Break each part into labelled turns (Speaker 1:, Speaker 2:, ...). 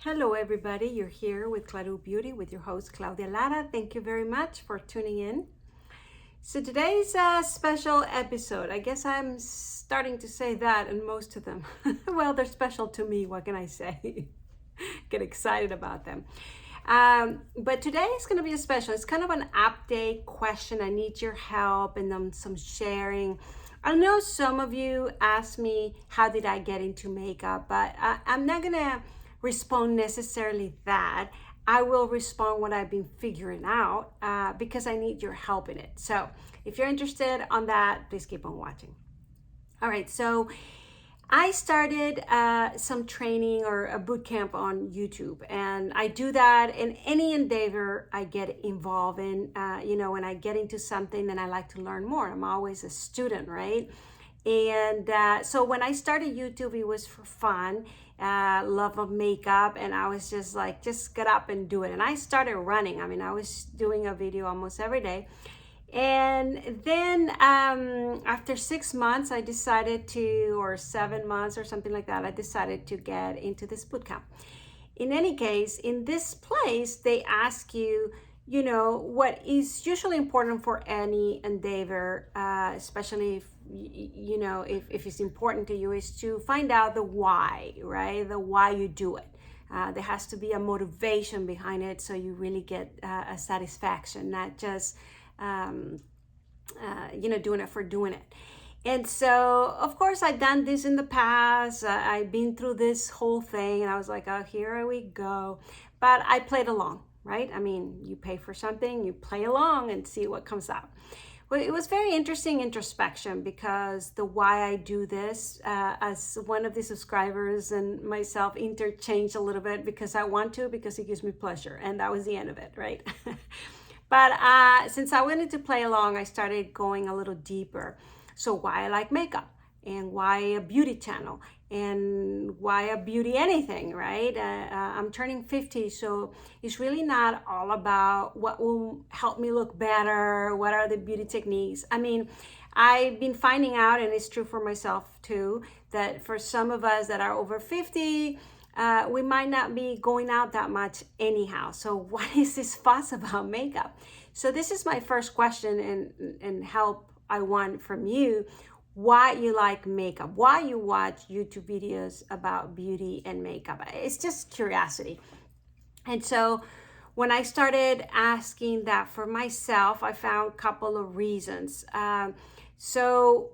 Speaker 1: Hello everybody, you're here with Claro Beauty with your host Claudia Lara. Thank you very much for tuning in. So today's a special episode. I guess I'm starting to say that in most of them. Well, they're special to me, what can I say? Get excited about them. But today is going to be a special. It's kind of an update question. I need your help and some sharing. I know some of you asked me, how did I get into makeup? But I'm not going to respond necessarily that. I will respond what I've been figuring out because I need your help in it. So if you're interested on that, please keep on watching. All right, so I started some training or a boot camp on YouTube, and I do that in any endeavor I get involved in. When I get into something, then I like to learn more. I'm always a student, right? And so when I started YouTube, it was for fun, love of makeup, and I was just like, just get up and do it. And I started running. I mean, I was doing a video almost every day. And then after 6 months, I decided to, or 7 months or something like that, I decided to get into this bootcamp. In any case, in this place, they ask you, what is usually important for any endeavor, especially if it's important to you, is to find out the why, right? The why you do it. There has to be a motivation behind it, so you really get a satisfaction, not just doing it for doing it. And so, of course, I've done this in the past. I've been through this whole thing, and I was like, oh, here we go. But I played along, right? I mean, you pay for something, you play along and see what comes out. Well, it was very interesting introspection, because the why I do this, as one of the subscribers and myself interchange a little bit, because I want to, because it gives me pleasure. And that was the end of it, right? But since I wanted to play along, I started going a little deeper. So why I like makeup, and why a beauty channel, and why a beauty anything, right? I'm turning 50, so it's really not all about what will help me look better, what are the beauty techniques. I mean, I've been finding out, and it's true for myself too, that for some of us that are over 50, we might not be going out that much anyhow. So what is this fuss about makeup? So this is my first question and help I want from you. Why you like makeup, why you watch YouTube videos about beauty and makeup. It's just curiosity. And so when I started asking that for myself, I found a couple of reasons. So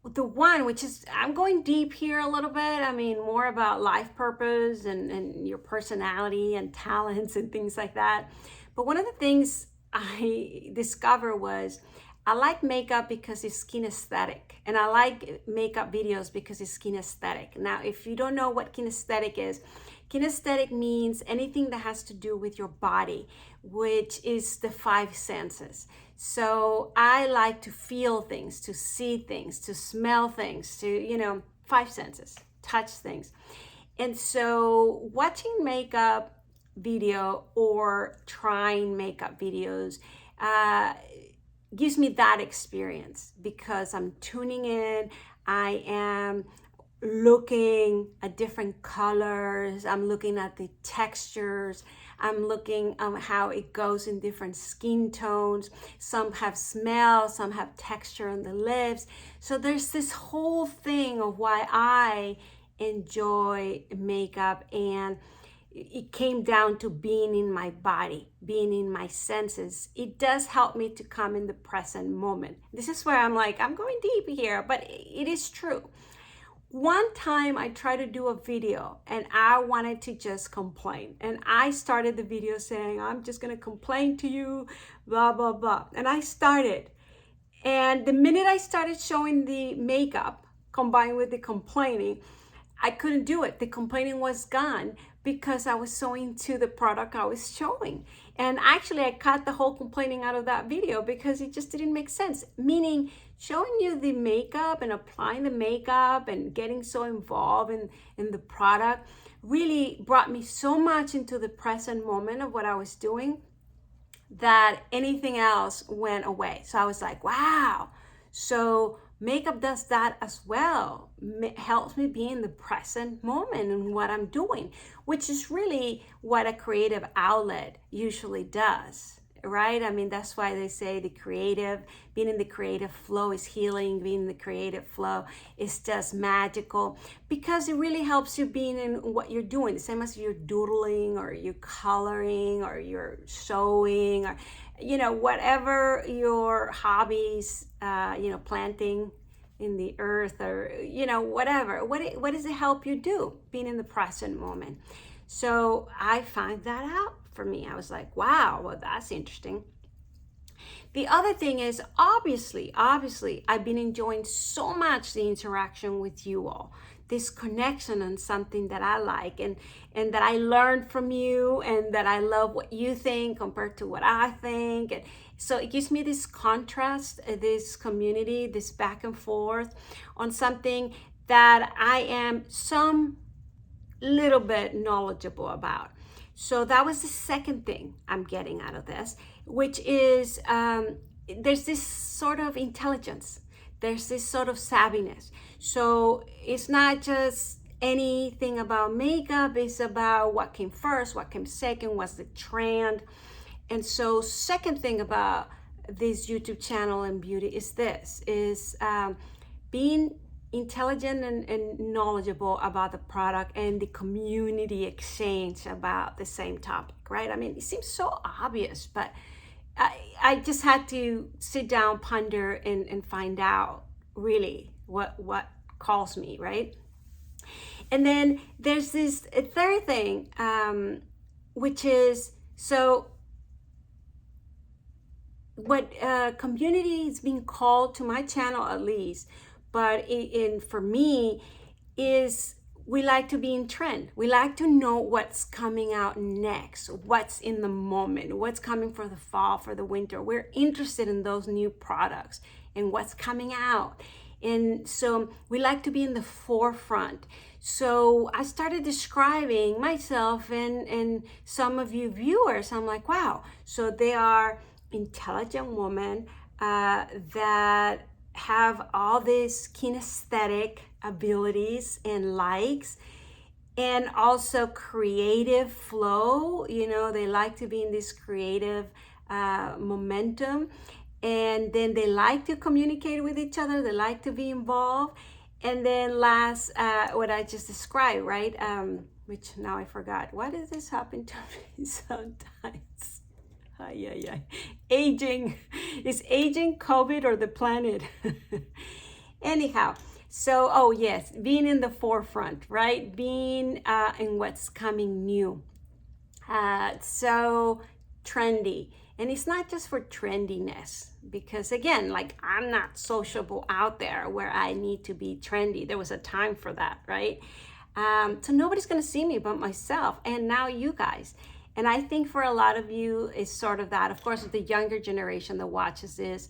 Speaker 1: the one, which is, I'm going deep here a little bit. I mean, more about life purpose and your personality and talents and things like that. But one of the things I discovered was, I like makeup because it's kinesthetic, and I like makeup videos because it's kinesthetic. Now, if you don't know what kinesthetic is, kinesthetic means anything that has to do with your body, which is the 5 senses. So I like to feel things, to see things, to smell things, to, 5 senses, touch things. And so watching makeup video or trying makeup videos, gives me that experience, because I'm tuning in, I am looking at different colors, I'm looking at the textures, I'm looking at how it goes in different skin tones. Some have smell, some have texture on the lips. So there's this whole thing of why I enjoy makeup, and it came down to being in my body, being in my senses. It does help me to come in the present moment. This is where I'm like, I'm going deep here, but it is true. One time I tried to do a video and I wanted to just complain. And I started the video saying, I'm just gonna complain to you, blah, blah, blah. And I started. And the minute I started showing the makeup combined with the complaining, I couldn't do it. The complaining was gone, because I was so into the product I was showing. And actually I cut the whole complaining out of that video, because it just didn't make sense. Meaning, showing you the makeup and applying the makeup and getting so involved in the product really brought me so much into the present moment of what I was doing, that anything else went away. So I was like, wow. So Makeup does that as well. Helps me be in the present moment and what I'm doing, which is really what a creative outlet usually does, right? I mean, that's why they say being in the creative flow is healing, being in the creative flow is just magical, because it really helps you being in what you're doing. The same as you're doodling or you're coloring or you're sewing or, whatever your hobbies, planting in the earth or, whatever. What does it help you do? Being in the present moment. So I find that out for me. I was like, wow, well, that's interesting. The other thing is, obviously, I've been enjoying so much the interaction with you all. This connection on something that I like and that I learned from you, and that I love what you think compared to what I think. And so it gives me this contrast, this community, this back and forth on something that I am some little bit knowledgeable about. So that was the second thing I'm getting out of this, which is there's this sort of intelligence. There's this sort of savviness. So it's not just anything about makeup. It's about what came first, what came second, what's the trend. And so second thing about this YouTube channel and beauty is being intelligent and knowledgeable about the product and the community exchange about the same topic, right? I mean, it seems so obvious, but I just had to sit down, ponder, and find out really what calls me, right? And then there's this third thing, which is, so what community is being called to my channel, at least, but for me, is we like to be in trend. We like to know what's coming out next, what's in the moment, what's coming for the fall, for the winter. We're interested in those new products and what's coming out. And so we like to be in the forefront. So I started describing myself and some of you viewers. I'm like, wow. So they are intelligent women that have all these kinesthetic abilities and likes, and also creative flow. They like to be in this creative momentum, and then they like to communicate with each other. They like to be involved. And then last, what I just described, right? Which now I forgot. Why does this happen to me sometimes? Aging. Is aging COVID or the planet? Anyhow, so, oh yes, being in the forefront, right? Being in what's coming new. So trendy. And it's not just for trendiness, because again, like, I'm not sociable out there where I need to be trendy. There was a time for that, right? So nobody's gonna see me but myself, and now you guys. And I think for a lot of you, it's sort of that. Of course, the younger generation that watches this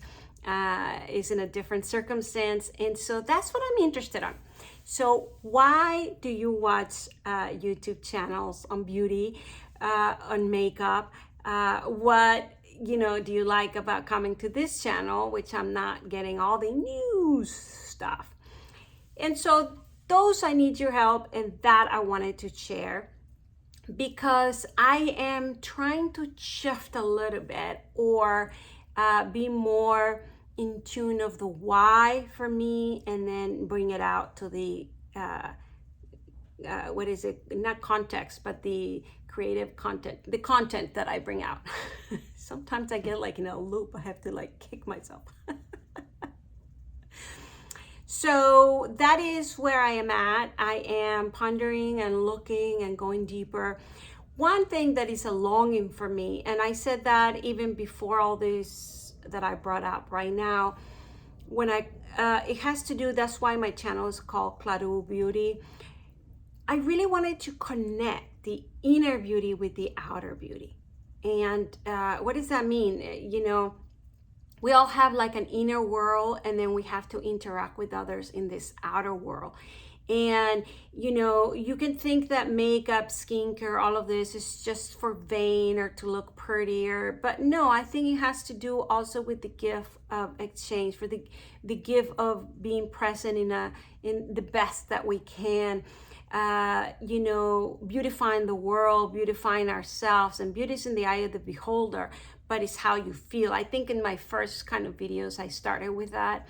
Speaker 1: is in a different circumstance. And so that's what I'm interested in. So why do you watch YouTube channels on beauty, on makeup? What do you like about coming to this channel, which I'm not getting all the news stuff? And so those, I need your help, and that I wanted to share, because I am trying to shift a little bit, or be more in tune of the why for me, and then bring it out to the what is it, not context, but the creative content, the content that I bring out. Sometimes I get like in a loop. I have to like kick myself. So that is where I am at. I am pondering and looking and going deeper. One thing that is a longing for me, and I said that even before all this that I brought up right now, when it has to do, that's why my channel is called Claro Beauty. I really wanted to connect the inner beauty with the outer beauty. And what does that mean? We all have like an inner world, and then we have to interact with others in this outer world. And you know, you can think that makeup, skincare, all of this is just for vain or to look prettier, but no, I think it has to do also with the gift of exchange, for the gift of being present in the best that we can. You know, beautifying the world, beautifying ourselves, and beauty is in the eye of the beholder, but it's how you feel. I think in my first kind of videos, I started with that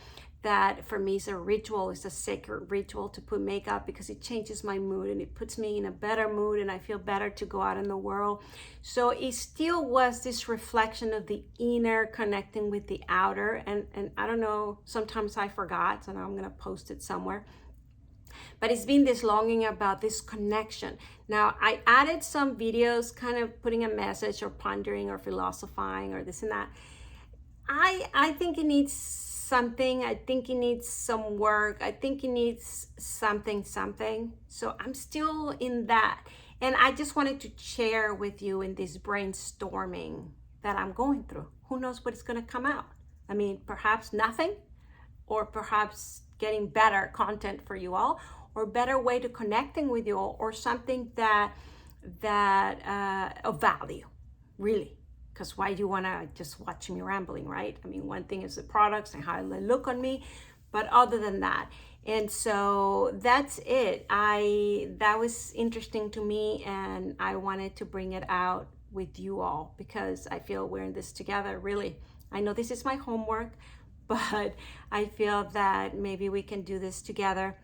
Speaker 1: for me is a ritual, it's a sacred ritual to put makeup, because it changes my mood and it puts me in a better mood and I feel better to go out in the world. So it still was this reflection of the inner connecting with the outer, and I don't know, sometimes I forgot, so now I'm gonna post it somewhere. But it's been this longing about this connection. Now, I added some videos kind of putting a message or pondering or philosophizing or this and that. I think it needs something. I think it needs some work. I think it needs something. So I'm still in that. And I just wanted to share with you in this brainstorming that I'm going through. Who knows what is going to come out? I mean, perhaps nothing, or perhaps getting better content for you all, or better way to connecting with you all, or something that of value, really. Because why do you want to just watch me rambling, right? I mean, one thing is the products and how they look on me, but other than that. And so that's it. That was interesting to me, and I wanted to bring it out with you all because I feel we're in this together, really. I know this is my homework, but I feel that maybe we can do this together,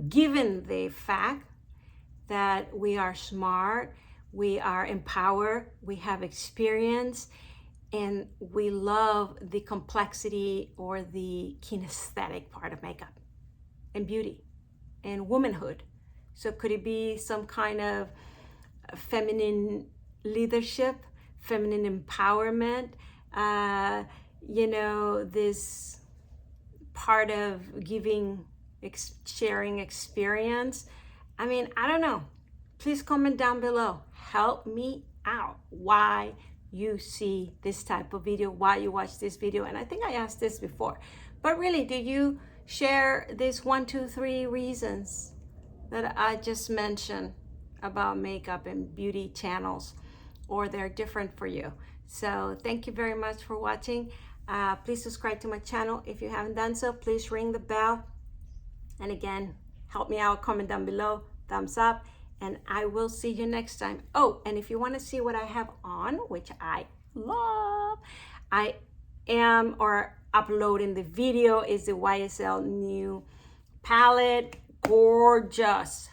Speaker 1: given the fact that we are smart, we are empowered, we have experience, and we love the complexity or the kinesthetic part of makeup and beauty and womanhood. So could it be some kind of feminine leadership, feminine empowerment, you know, this part of giving, sharing experience? I mean, I don't know. Please comment down below. Help me out. Why you see this type of video, why you watch this video. And I think I asked this before, but really, do you share these 1, 2, 3 reasons that I just mentioned about makeup and beauty channels, or they're different for you? So thank you very much for watching. Please subscribe to my channel if you haven't done so. Please ring the bell. And again, help me out, comment down below, thumbs up, and I will see you next time. Oh, and if you want to see what I have on, which I love, I am uploading the video, is the YSL new palette. Gorgeous.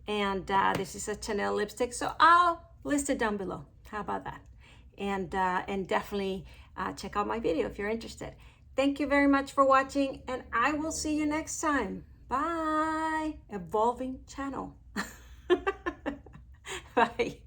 Speaker 1: And this is a Chanel lipstick, so I'll list it down below. How about that? And definitely check out my video if you're interested. Thank you very much for watching, and I will see you next time. Bye. Evolving channel. Bye.